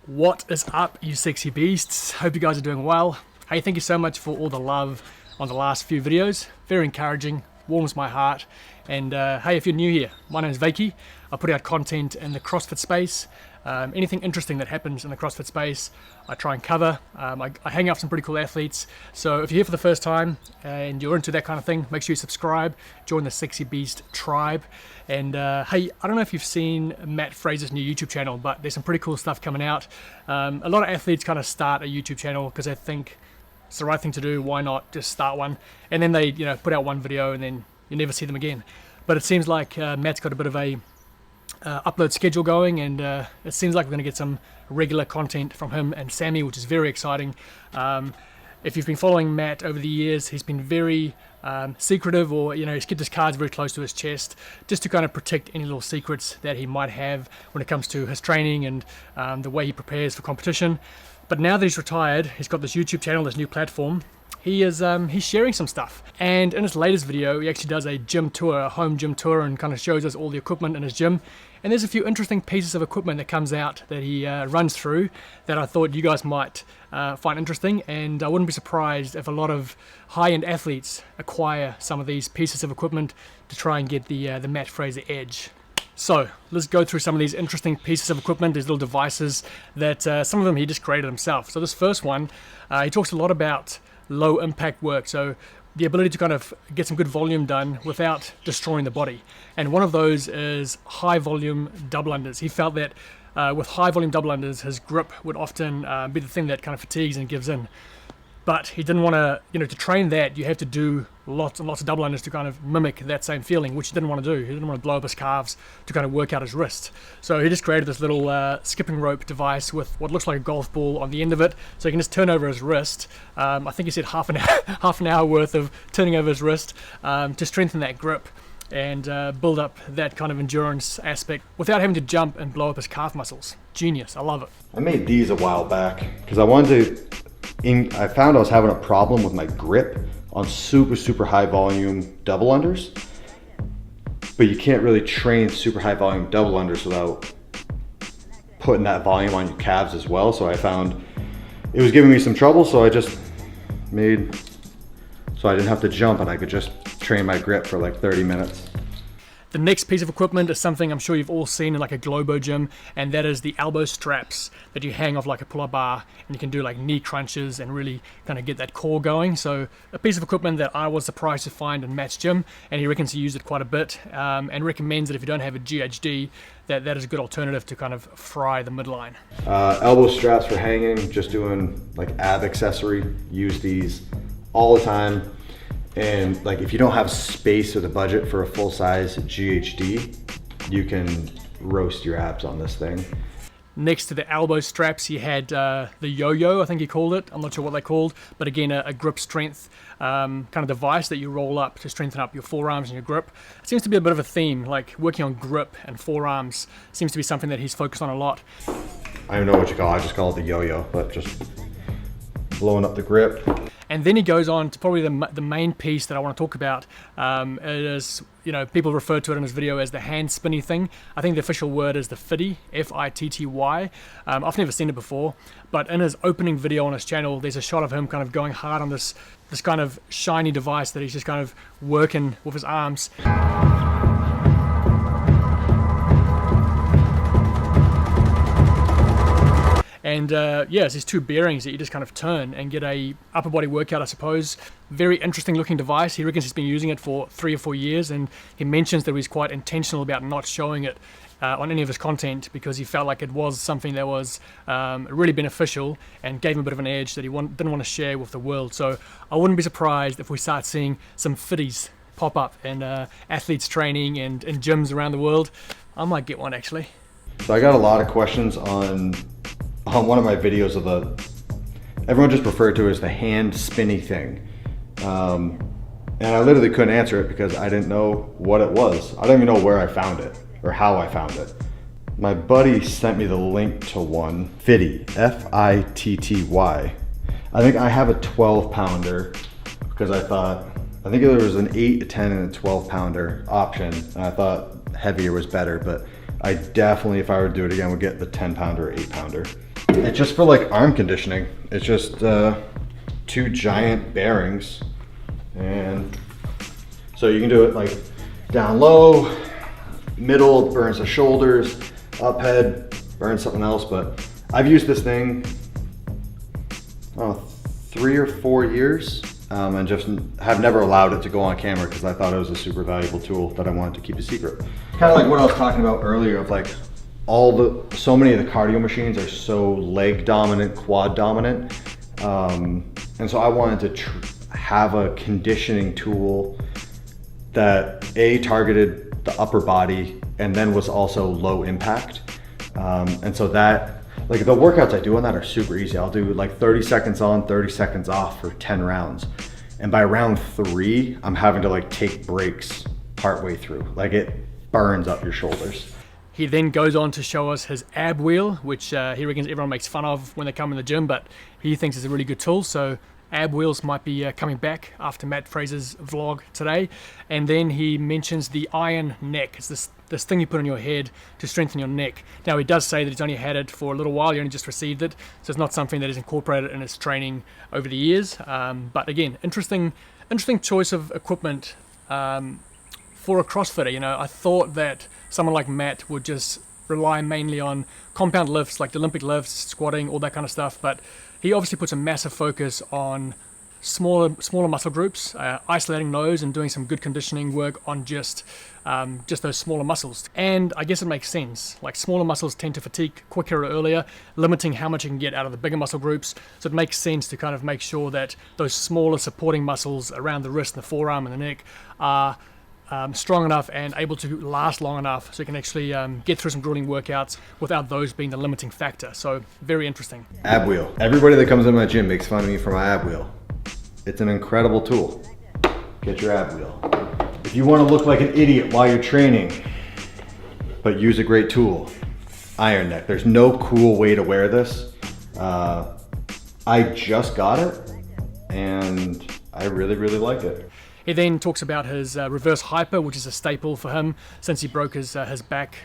What is up, you sexy beasts? Hope you guys are doing well. Hey, thank you so much for all the love on the last few videos. Very encouraging, warms my heart. And hey, if you're new here, my name is Wykie. I put out content in the CrossFit space. Anything interesting that happens in the CrossFit space, I try and cover. I hang out with some pretty cool athletes. So if you're here for the first time and you're into that kind of thing, make sure you subscribe, join the Sexy Beast tribe. And hey, I don't know if you've seen Matt Fraser's new YouTube channel, but there's some pretty cool stuff coming out. A lot of athletes kind of start a YouTube channel because they think it's the right thing to do. Why not just start one? And then they, put out one video and then you never see them again. But it seems like Matt's got a bit of a upload schedule going, and it seems like we're going to get some regular content from him and Sammy, which is very exciting. If you've been following Matt over the years, he's been very secretive, or he's kept his cards very close to his chest just to kind of protect any little secrets that he might have when it comes to his training and the way he prepares for competition. But now that he's retired, he's got this YouTube channel, this new platform. He's sharing some stuff, and in his latest video he actually does a gym tour, a home gym tour, and kind of shows us all the equipment in his gym. And there's a few interesting pieces of equipment that comes out that he runs through that I thought you guys might find interesting, and I wouldn't be surprised if a lot of high-end athletes acquire some of these pieces of equipment to try and get the Matt Fraser edge. So let's go through some of these interesting pieces of equipment, these little devices that some of them he just created himself. So this first one, he talks a lot about low impact work, so the ability to kind of get some good volume done without destroying the body. And one of those is high volume double unders. He felt that with high volume double unders, his grip would often be the thing that kind of fatigues and gives in. But he didn't want to, to train that, you have to do lots and lots of double unders to kind of mimic that same feeling, which he didn't want to do. He didn't want to blow up his calves to kind of work out his wrist. So he just created this little skipping rope device with what looks like a golf ball on the end of it. So he can just turn over his wrist. I think he said half an hour worth of turning over his wrist to strengthen that grip and build up that kind of endurance aspect without having to jump and blow up his calf muscles. Genius, I love it. I made these a while back because I wanted to, I found I was having a problem with my grip on super high volume double unders, but you can't really train super high volume double unders without putting that volume on your calves as well. So I found it was giving me some trouble, so I just made so I didn't have to jump and I could just train my grip for like 30 minutes. The next piece of equipment is something I'm sure you've all seen in like a Globo gym, and that is the elbow straps that you hang off like a pull-up bar, and you can do like knee crunches and really kind of get that core going. So a piece of equipment that I was surprised to find in Matt's gym, and he reckons he used it quite a bit, and recommends that if you don't have a GHD, that is a good alternative to kind of fry the midline. Elbow straps for hanging, just doing like ab accessory, use these all the time. And like if you don't have space or the budget for a full-size GHD, you can roast your abs on this thing. Next to the elbow straps, he had the yo-yo, I think he called it. I'm not sure what they called, but again, a grip strength kind of device that you roll up to strengthen up your forearms and your grip. It seems to be a bit of a theme, like working on grip and forearms seems to be something that he's focused on a lot. I don't know what you call it, I just call it the yo-yo, but just blowing up the grip. And then he goes on to probably the main piece that I want to talk about. It is, people refer to it in his video as the hand spinny thing. I think the official word is the fitty, F-I-T-T-Y. I've never seen it before, but in his opening video on his channel, there's a shot of him kind of going hard on this kind of shiny device that he's just kind of working with his arms. And it's these two bearings that you just kind of turn and get a upper body workout, I suppose. Very interesting looking device. He reckons he's been using it for 3 or 4 years, and he mentions that he's quite intentional about not showing it on any of his content because he felt like it was something that was really beneficial and gave him a bit of an edge that he didn't want to share with the world. So I wouldn't be surprised if we start seeing some fitties pop up in athletes training and in gyms around the world. I might get one actually. So I got a lot of questions on one of my videos of everyone just referred to it as the hand spinny thing. And I literally couldn't answer it because I didn't know what it was. I don't even know where I found it or how I found it. My buddy sent me the link to one, Fitty, F-I-T-T-Y. I think I have a 12 pounder because I think there was an 8, a 10, and a 12 pounder option. And I thought heavier was better, but I definitely, if I were to do it again, would get the 10 pounder or 8 pounder. It's just for like arm conditioning. It's just 2 giant bearings, and so you can do it like down low, middle burns the shoulders, up head burns something else. But I've used this thing 3 or 4 years, and just have never allowed it to go on camera because I thought it was a super valuable tool that I wanted to keep a secret. Kind of like what I was talking about earlier of like so many of the cardio machines are so leg dominant, quad dominant. And so I wanted to have a conditioning tool that targeted the upper body and then was also low impact. And so that, like the workouts I do on that are super easy. I'll do like 30 seconds on, 30 seconds off for 10 rounds. And by round 3, I'm having to like take breaks partway through. Like it burns up your shoulders. He then goes on to show us his ab wheel, which he reckons everyone makes fun of when they come in the gym, but he thinks it's a really good tool. So ab wheels might be coming back after Matt Fraser's vlog today. And then he mentions the iron neck. It's this thing you put on your head to strengthen your neck. Now he does say that he's only had it for a little while, he only just received it, so it's not something that is incorporated in his training over the years. But again, interesting choice of equipment for a CrossFitter. You know, I thought that someone like Matt would just rely mainly on compound lifts, like the Olympic lifts, squatting, all that kind of stuff, but he obviously puts a massive focus on smaller muscle groups, isolating those and doing some good conditioning work on just those smaller muscles. And I guess it makes sense. Like smaller muscles tend to fatigue quicker or earlier, limiting how much you can get out of the bigger muscle groups. So it makes sense to kind of make sure that those smaller supporting muscles around the wrist and the forearm and the neck are strong enough and able to last long enough so you can actually get through some grueling workouts without those being the limiting factor. So very interesting. Ab wheel. Everybody that comes in my gym makes fun of me for my ab wheel. It's an incredible tool. Get your ab wheel. If you want to look like an idiot while you're training, but use a great tool, iron neck. There's no cool way to wear this. I just got it and I really, really like it. He then talks about his reverse hyper, which is a staple for him since he broke his back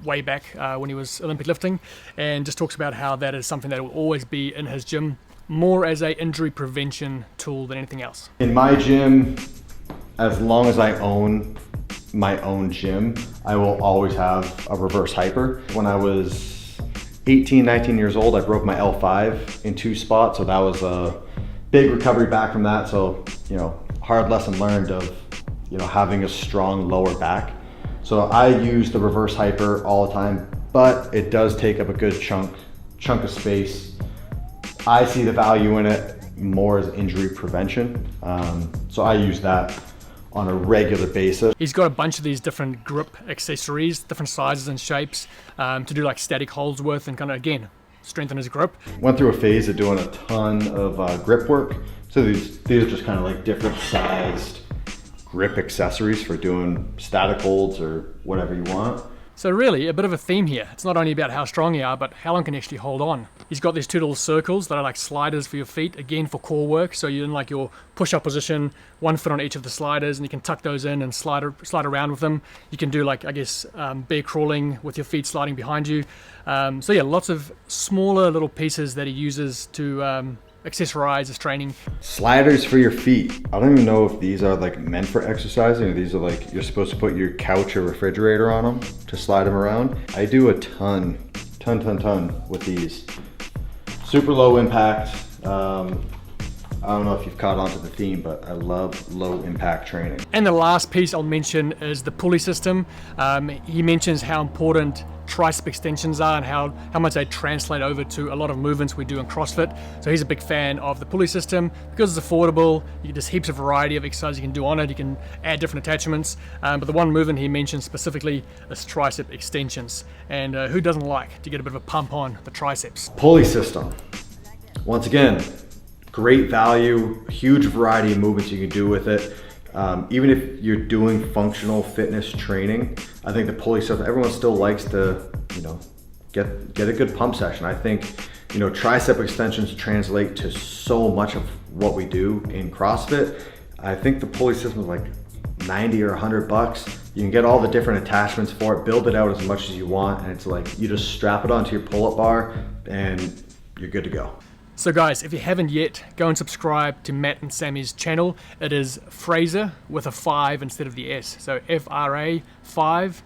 way back when he was Olympic lifting, and just talks about how that is something that will always be in his gym, more as a injury prevention tool than anything else. In my gym, as long as I own my own gym, I will always have a reverse hyper. When I was 18, 19 years old, I broke my L5 in 2 spots, so that was a big recovery back from that. So, you know, hard lesson learned of, you know, having a strong lower back. So I use the reverse hyper all the time, but it does take up a good chunk of space. I see the value in it more as injury prevention. So I use that on a regular basis. He's got a bunch of these different grip accessories, different sizes and shapes to do like static holds with and kind of, again, strengthen his grip. Went through a phase of doing a ton of grip work. So these are just kind of like different sized grip accessories for doing static holds or whatever you want. So really, a bit of a theme here. It's not only about how strong you are, but how long can you actually hold on. He's got these 2 little circles that are like sliders for your feet, again for core work. So you're in like your push-up position, 1 foot on each of the sliders, and you can tuck those in and slide around with them. You can do like, I guess, bear crawling with your feet sliding behind you. So yeah, lots of smaller little pieces that he uses to accessorize his training. Sliders for your feet. I don't even know if these are like meant for exercising or these are like you're supposed to put your couch or refrigerator on them to slide them around. I do a ton with these. Super low impact. I don't know if you've caught on to the theme, but I love low impact training. And the last piece I'll mention is the pulley system. He mentions how important tricep extensions are and how much they translate over to a lot of movements we do in CrossFit. So he's a big fan of the pulley system because it's affordable. There's heaps of variety of exercises you can do on it. You can add different attachments. But the one movement he mentioned specifically is tricep extensions. And who doesn't like to get a bit of a pump on the triceps? Pulley system. Once again, great value, huge variety of movements you can do with it. Even if you're doing functional fitness training, I think the pulley stuff, everyone still likes to, you know, get a good pump session. I think, you know, tricep extensions translate to so much of what we do in CrossFit. I think the pulley system is like 90 or 100 bucks. You can get all the different attachments for it, build it out as much as you want, and it's like you just strap it onto your pull-up bar and you're good to go. So guys, if you haven't yet, go and subscribe to Matt and Sammy's channel. It is Fraser with a 5 instead of the S. So F-R-A 5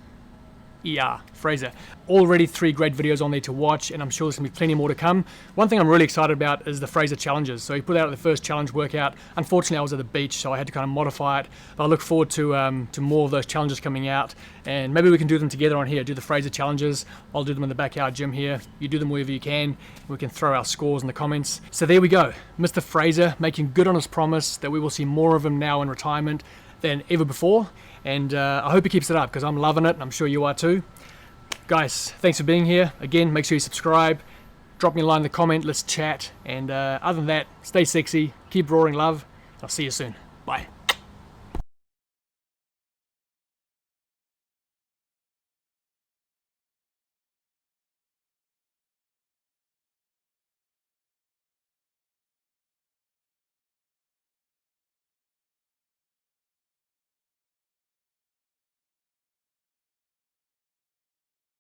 ER, Fraser. Already 3 great videos on there to watch, and I'm sure there's going to be plenty more to come. One thing I'm really excited about is the Fraser challenges. So he put out the first challenge workout. Unfortunately, I was at the beach, so I had to kind of modify it. But I look forward to more of those challenges coming out, and maybe we can do them together on here. Do the Fraser challenges. I'll do them in the backyard gym here. You do them wherever you can. We can throw our scores in the comments. So there we go. Mr. Fraser making good on his promise that we will see more of him now in retirement than ever before. And I hope he keeps it up, because I'm loving it, and I'm sure you are too. Guys, thanks for being here. Again, make sure you subscribe. Drop me a line in the comment. Let's chat. And other than that, stay sexy. Keep roaring love. I'll see you soon. Bye.